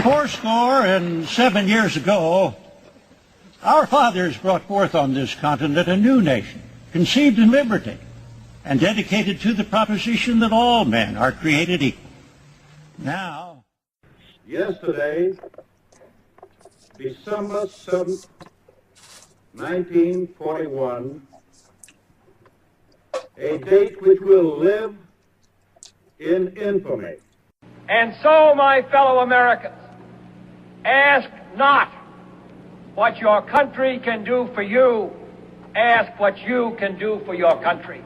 Fourscore and 7 years ago, our fathers brought forth on this continent a new nation, conceived in liberty, and dedicated to the proposition that all men are created equal. Now, yesterday, December 7th, 1941, a date which will live in infamy. And so, my fellow Americans, ask not what your country can do for you, ask what you can do for your country.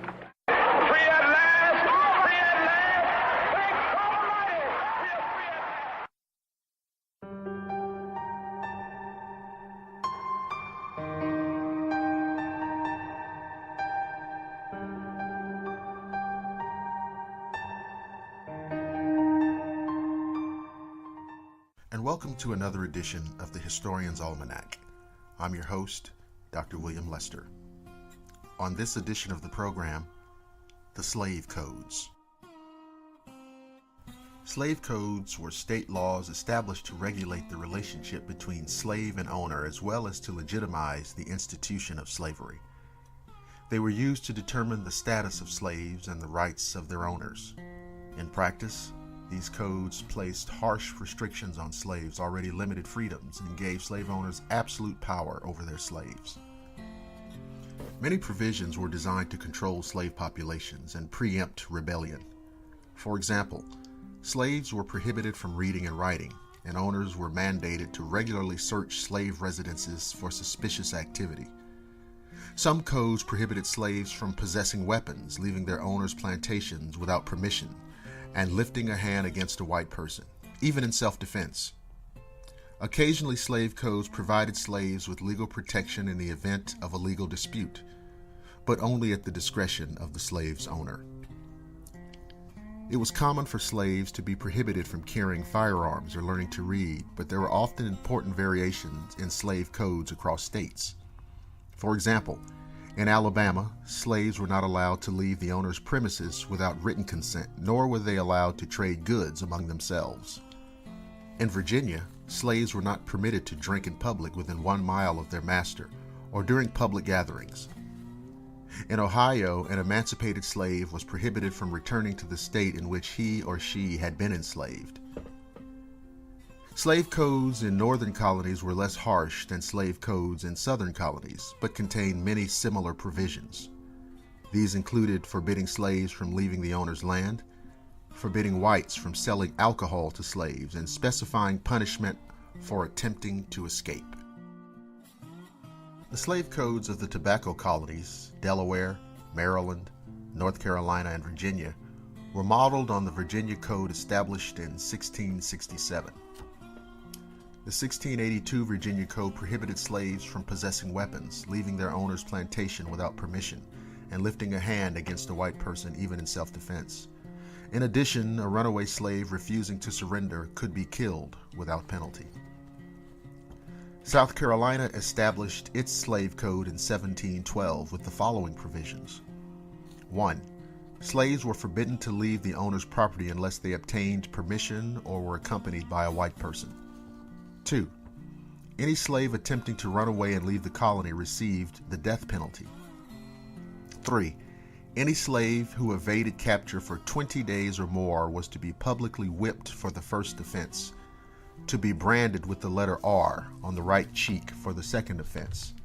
Free at last! Free at last! Thank God Almighty! We are free at And welcome to another edition of the Historian's Almanac. I'm your host, Dr. William Lester. On this edition of the program, the Slave Codes. Slave codes were state laws established to regulate the relationship between slave and owner, as well as to legitimize the institution of slavery. They were used to determine the status of slaves and the rights of their owners. In practice, these codes placed harsh restrictions on slaves' already limited freedoms and gave slave owners absolute power over their slaves. Many provisions were designed to control slave populations and preempt rebellion. For example, slaves were prohibited from reading and writing, and owners were mandated to regularly search slave residences for suspicious activity. Some codes prohibited slaves from possessing weapons, leaving their owners' plantations without permission, and lifting a hand against a white person, even in self-defense. Occasionally, slave codes provided slaves with legal protection in the event of a legal dispute, but only at the discretion of the slave's owner. It was common for slaves to be prohibited from carrying firearms or learning to read, but there were often important variations in slave codes across states. For example, in Alabama, slaves were not allowed to leave the owner's premises without written consent, nor were they allowed to trade goods among themselves. In Virginia, slaves were not permitted to drink in public within 1 mile of their master, or during public gatherings. In Ohio, an emancipated slave was prohibited from returning to the state in which he or she had been enslaved. Slave codes in northern colonies were less harsh than slave codes in southern colonies, but contained many similar provisions. These included forbidding slaves from leaving the owner's land, forbidding whites from selling alcohol to slaves, and specifying punishment for attempting to escape. The slave codes of the tobacco colonies, Delaware, Maryland, North Carolina, and Virginia, were modeled on the Virginia Code established in 1667. The 1682 Virginia Code prohibited slaves from possessing weapons, leaving their owner's plantation without permission, and lifting a hand against a white person even in self-defense. In addition, a runaway slave refusing to surrender could be killed without penalty. South Carolina established its slave code in 1712 with the following provisions. 1. Slaves were forbidden to leave the owner's property unless they obtained permission or were accompanied by a white person. 2. Any slave attempting to run away and leave the colony received the death penalty. 3. Any slave who evaded capture for 20 days or more was to be publicly whipped for the first offense, to be branded with the letter R on the right cheek for the second offense,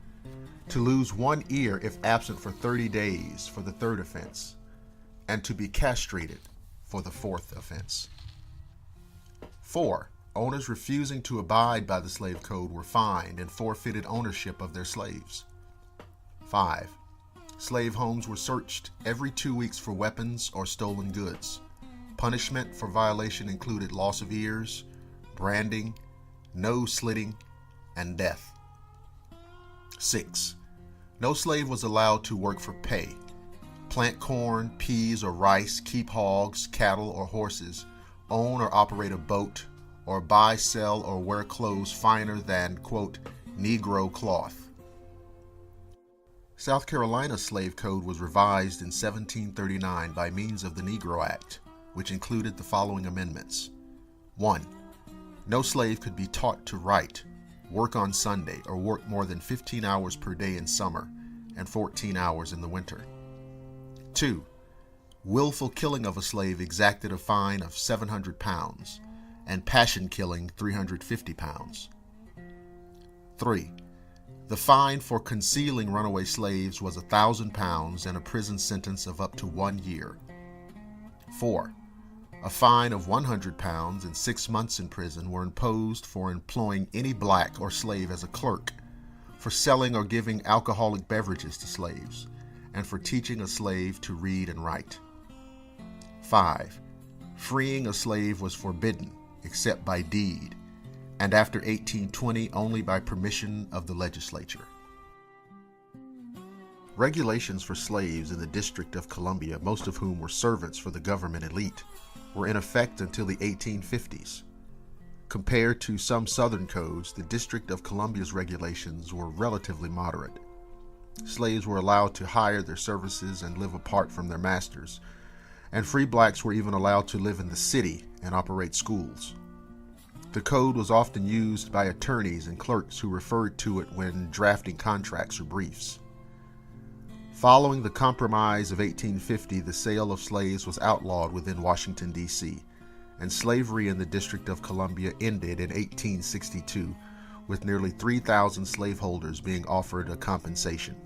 to lose 1 ear if absent for 30 days for the third offense, and to be castrated for the fourth offense. 4. Owners refusing to abide by the slave code were fined and forfeited ownership of their slaves. 5. Slave homes were searched every 2 weeks for weapons or stolen goods. Punishment for violation included loss of ears, branding, nose slitting, and death. 6. No slave was allowed to work for pay. Plant corn, peas, or rice, keep hogs, cattle, or horses, own or operate a boat, or buy, sell, or wear clothes finer than, quote, Negro cloth. South Carolina's slave code was revised in 1739 by means of the Negro Act, which included the following amendments. 1. No slave could be taught to write, work on Sunday, or work more than 15 hours per day in summer and 14 hours in the winter. 2. Willful killing of a slave exacted a fine of 700 pounds, and passion killing 350 pounds. 3. The fine for concealing runaway slaves was 1,000 pounds and a prison sentence of up to 1 year. 4. A fine of 100 pounds and 6 months in prison were imposed for employing any black or slave as a clerk, for selling or giving alcoholic beverages to slaves, and for teaching a slave to read and write. 5. Freeing a slave was forbidden, except by deed, and after 1820 only by permission of the legislature. Regulations for slaves in the District of Columbia, most of whom were servants for the government elite, were in effect until the 1850s. Compared to some Southern codes, the District of Columbia's regulations were relatively moderate. Slaves were allowed to hire their services and live apart from their masters, and free blacks were even allowed to live in the city and operate schools. The code was often used by attorneys and clerks who referred to it when drafting contracts or briefs. Following the Compromise of 1850, the sale of slaves was outlawed within Washington, D.C., and slavery in the District of Columbia ended in 1862, with nearly 3,000 slaveholders being offered a compensation.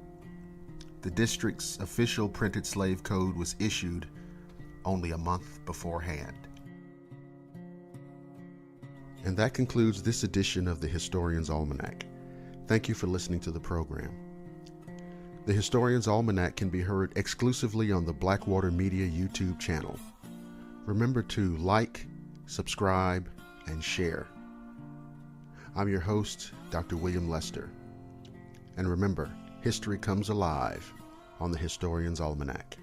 The district's official printed slave code was issued only a month beforehand. And that concludes this edition of the Historian's Almanac. Thank you for listening to the program. The Historian's Almanac can be heard exclusively on the Blackwater Media YouTube channel. Remember to like, subscribe, and share. I'm your host, Dr. William Lester. And remember, history comes alive on the Historian's Almanac.